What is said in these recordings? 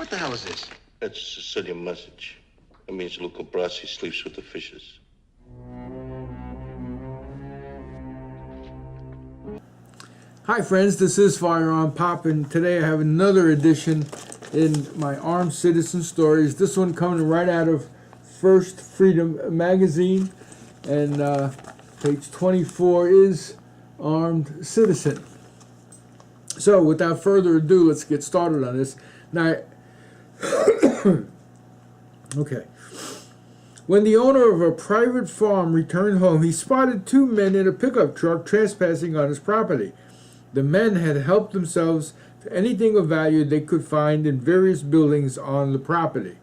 What the hell is this? That's a Sicilian message. It means Luca Brasi sleeps with the fishes. Hi friends, this is FirearmPop, and today I have another edition in my Armed Citizen Stories. This one coming right out of First Freedom magazine, and page 24 is Armed Citizen. So without further ado, let's get started on this. Now, okay. When the owner of a private farm returned home, he spotted two men in a pickup truck trespassing on his property. The men had helped themselves to anything of value they could find in various buildings on the property.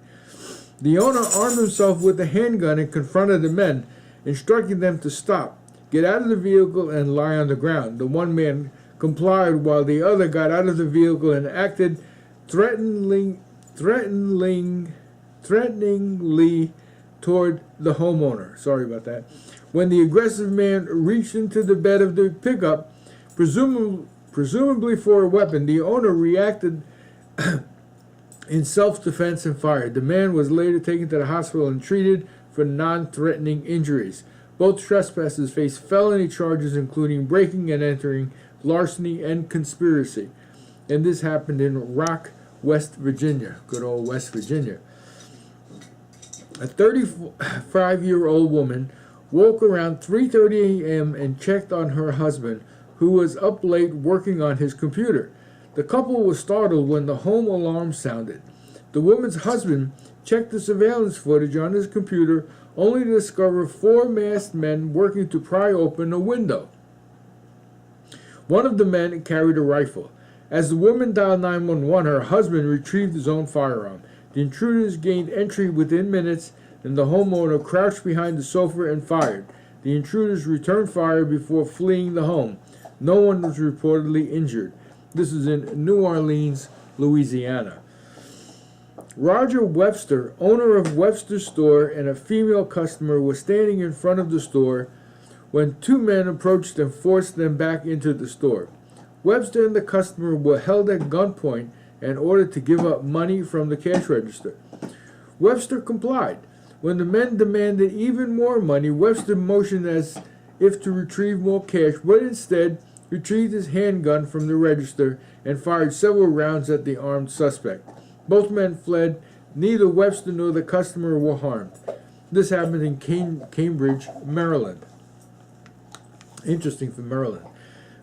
The owner armed himself with a handgun and confronted the men, instructing them to stop, get out of the vehicle, and lie on the ground. The one man complied while the other got out of the vehicle and acted threateningly toward the homeowner. Sorry about that. When the aggressive man reached into the bed of the pickup, presumably for a weapon, the owner reacted in self-defense and fired. The man was later taken to the hospital and treated for non-threatening injuries. Both trespassers faced felony charges including breaking and entering, larceny, and conspiracy. And this happened in Rock, West Virginia. Good old West Virginia. A 35-year-old woman woke around 3:30 a.m. and checked on her husband, who was up late working on his computer. The couple was startled when the home alarm sounded. The woman's husband checked the surveillance footage on his computer, only to discover four masked men working to pry open a window. One of the men carried a rifle. As the woman dialed 911, her husband retrieved his own firearm. The intruders gained entry within minutes, and the homeowner crouched behind the sofa and fired. The intruders returned fire before fleeing the home. No one was reportedly injured. This is in New Orleans, Louisiana. Roger Webster, owner of Webster's store, and a female customer were standing in front of the store when two men approached and forced them back into the store. Webster and the customer were held at gunpoint and ordered to give up money from the cash register. Webster complied. When the men demanded even more money, Webster motioned as if to retrieve more cash, but instead retrieved his handgun from the register and fired several rounds at the armed suspect. Both men fled. Neither Webster nor the customer were harmed. This happened in Cambridge, Maryland. Interesting for Maryland.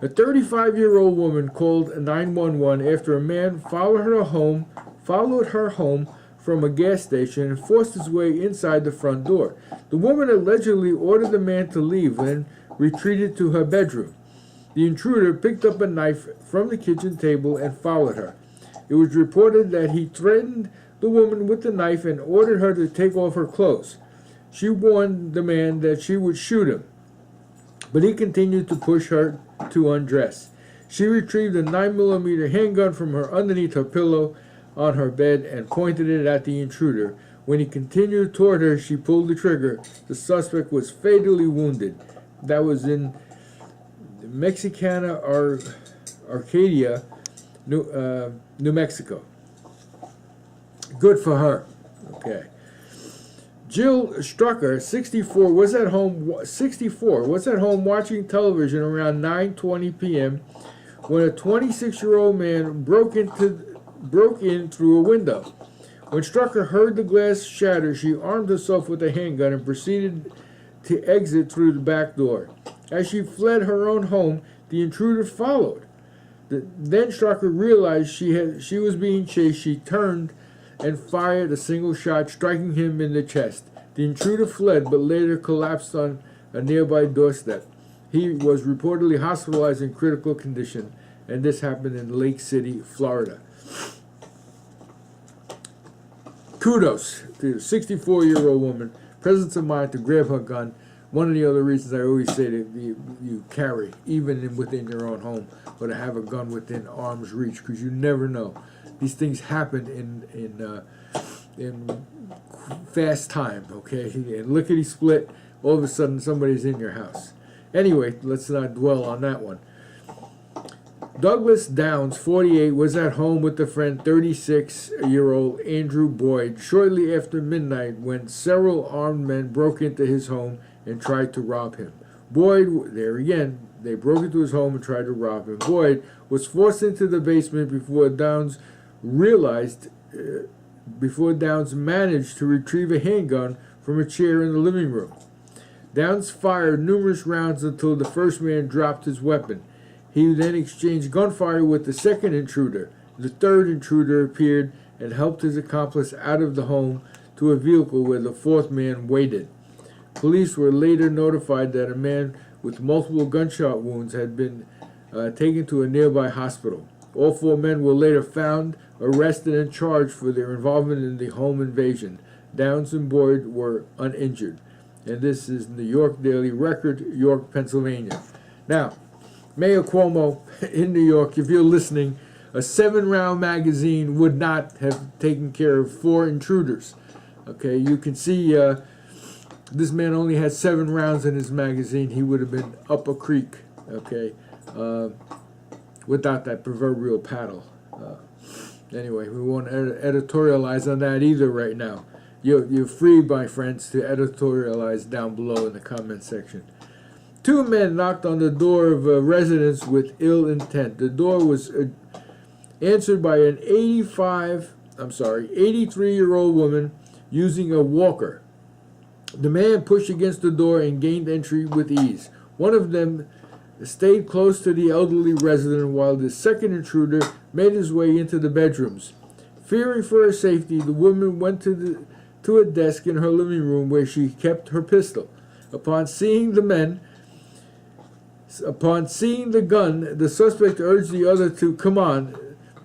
A 35-year-old woman called 911 after a man followed her home from a gas station and forced his way inside the front door. The woman allegedly ordered the man to leave and retreated to her bedroom. The intruder picked up a knife from the kitchen table and followed her. It was reported that he threatened the woman with the knife and ordered her to take off her clothes. She warned the man that she would shoot him, but he continued to push her to undress. She retrieved a 9mm handgun from underneath her pillow on her bed and pointed it at the intruder. When he continued toward her, she pulled the trigger. The suspect was fatally wounded. That was in Mexicana, Arcadia, New Mexico. Good for her. Okay. Jill Strucker, 64, was at home watching television around 9:20 p.m. when a 26-year-old man broke in through a window. When Strucker heard the glass shatter, she armed herself with a handgun and proceeded to exit through the back door. As she fled her own home, the intruder followed. Then Strucker realized she was being chased. She turned and fired a single shot, striking him in the chest. The intruder fled, but later collapsed on a nearby doorstep. He was reportedly hospitalized in critical condition, and this happened in Lake City, Florida. Kudos to the 64-year-old woman, presence of mind to grab her gun. One of the other reasons I always say that you carry, even within your own home, or to have a gun within arm's reach, because you never know. These things happen in fast time, okay? And lickety split, all of a sudden somebody's in your house. Anyway, let's not dwell on that one. Douglas Downs, 48, was at home with a friend, 36-year-old Andrew Boyd, shortly after midnight when several armed men broke into his home and tried to rob him. Boyd, there again, they broke into his home and tried to rob him. Boyd was forced into the basement before Downs managed to retrieve a handgun from a chair in the living room. Downs fired numerous rounds until the first man dropped his weapon. He then exchanged gunfire with the second intruder. The third intruder appeared and helped his accomplice out of the home to a vehicle where the fourth man waited. Police were later notified that a man with multiple gunshot wounds had been taken to a nearby hospital. All four men were later found, arrested, and charged for their involvement in the home invasion. Downs and Boyd were uninjured. And this is the York Daily Record, York, Pennsylvania. Now, Mayor Cuomo in New York, if you're listening, a 7-round magazine would not have taken care of 4 intruders. Okay, you can see this man only had 7 rounds in his magazine. He would have been up a creek, okay, without that proverbial paddle. Anyway, we won't editorialize on that either right now. You're free, my friends, to editorialize down below in the comment section. 2 men knocked on the door of a residence with ill intent. The door was answered by an 83-year-old woman using a walker. The man pushed against the door and gained entry with ease. One of them stayed close to the elderly resident while the second intruder made his way into the bedrooms. Fearing for her safety, the woman went to a desk in her living room where she kept her pistol. Upon seeing the gun, the suspect urged the other to come on.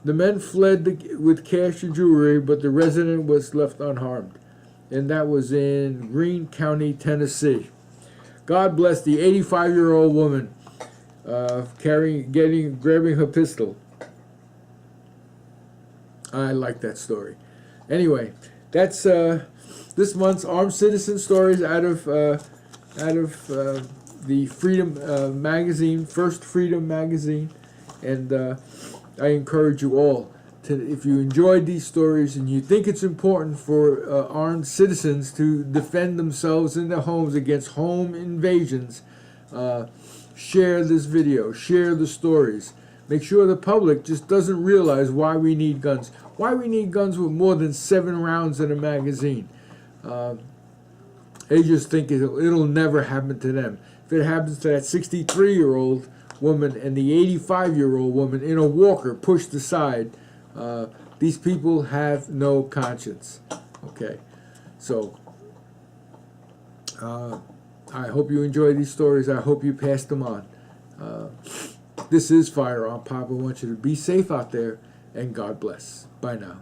The men fled with cash and jewelry, but the resident was left unharmed. And that was in Greene County, Tennessee. God bless the 85-year-old woman grabbing her pistol. I like that story. Anyway, that's this month's Armed Citizen Stories out of the Freedom magazine, First Freedom magazine, and I encourage you all to, if you enjoyed these stories and you think it's important for armed citizens to defend themselves in their homes against home invasions, share this video, share the stories. Make sure the public just doesn't realize why we need guns. Why we need guns with more than 7 rounds in a magazine. They just think it'll never happen to them. If it happens to that 63-year-old woman and the 85-year-old woman in a walker pushed aside, these people have no conscience. Okay, so I hope you enjoy these stories. I hope you pass them on. This is FirearmPop. I want you to be safe out there, and God bless. Bye now.